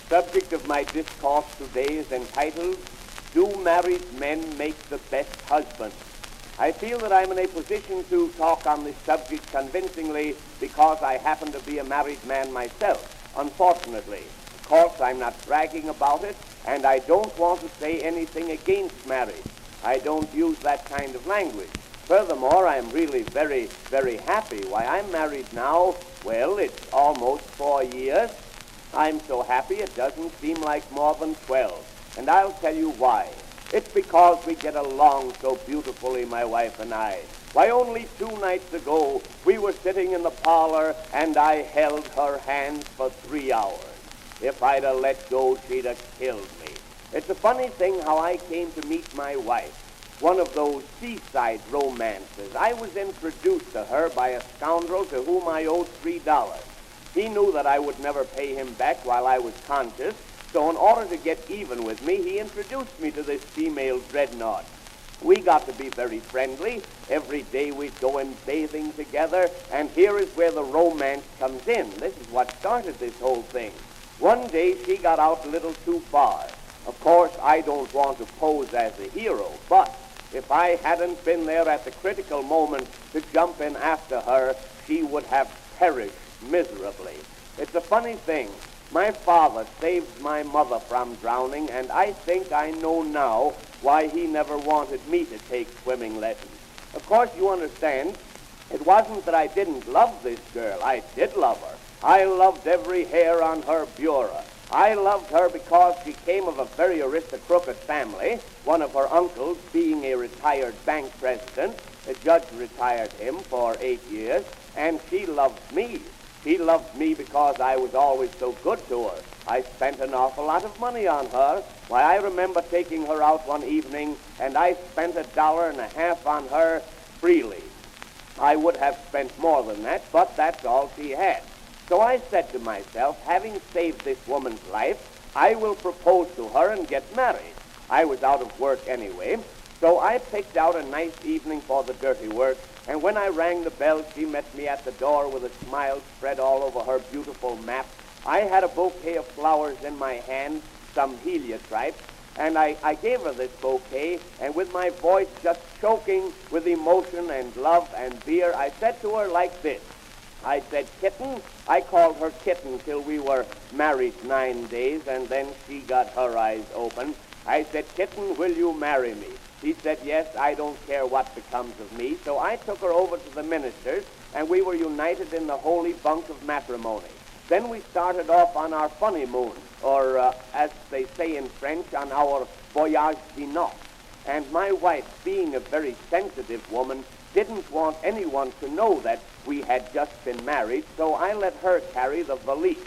subject of my discourse today is entitled, Do Married Men Make the Best Husbands? I feel that I'm in a position to talk on this subject convincingly because I happen to be a married man myself, unfortunately. Of course, I'm not bragging about it, and I don't want to say anything against marriage. I don't use that kind of language. Furthermore, I'm really very, very happy. Why, I'm married now, well, it's almost 4 years. I'm so happy it doesn't seem like more than 12. And I'll tell you why. It's because we get along so beautifully, my wife and I. Why, only 2 nights ago, we were sitting in the parlor, and I held her hands for 3 hours. If I'd have let go, she'd have killed me. It's a funny thing how I came to meet my wife. One of those seaside romances. I was introduced to her by a scoundrel to whom I owed $3. He knew that I would never pay him back while I was conscious, so in order to get even with me, he introduced me to this female dreadnought. We got to be very friendly. Every day we'd go in bathing together, and here is where the romance comes in. This is what started this whole thing. One day she got out a little too far. Of course, I don't want to pose as a hero, but if I hadn't been there at the critical moment to jump in after her, she would have perished miserably. It's a funny thing. My father saved my mother from drowning, and I think I know now why he never wanted me to take swimming lessons. Of course, you understand, it wasn't that I didn't love this girl. I did love her. I loved every hair on her bureau. I loved her because she came of a very aristocratic family, one of her uncles being a retired bank president. The judge retired him for 8 years, and she loved me. She loved me because I was always so good to her. I spent an awful lot of money on her. Why, I remember taking her out one evening, and I spent $1.50 on her freely. I would have spent more than that, but that's all she had. So I said to myself, having saved this woman's life, I will propose to her and get married. I was out of work anyway, so I picked out a nice evening for the dirty work, and when I rang the bell, she met me at the door with a smile spread all over her beautiful map. I had a bouquet of flowers in my hand, some heliotrope, and I gave her this bouquet, and with my voice just choking with emotion and love and beer, I said to her like this. I said, Kitten. I called her Kitten till we were married 9 days, and then she got her eyes open. I said, Kitten, will you marry me? She said, yes, I don't care what becomes of me. So I took her over to the minister's, and we were united in the holy bunk of matrimony. Then we started off on our honeymoon, or as they say in French, on our voyage de noces. And my wife, being a very sensitive woman, didn't want anyone to know that we had just been married, so I let her carry the valise.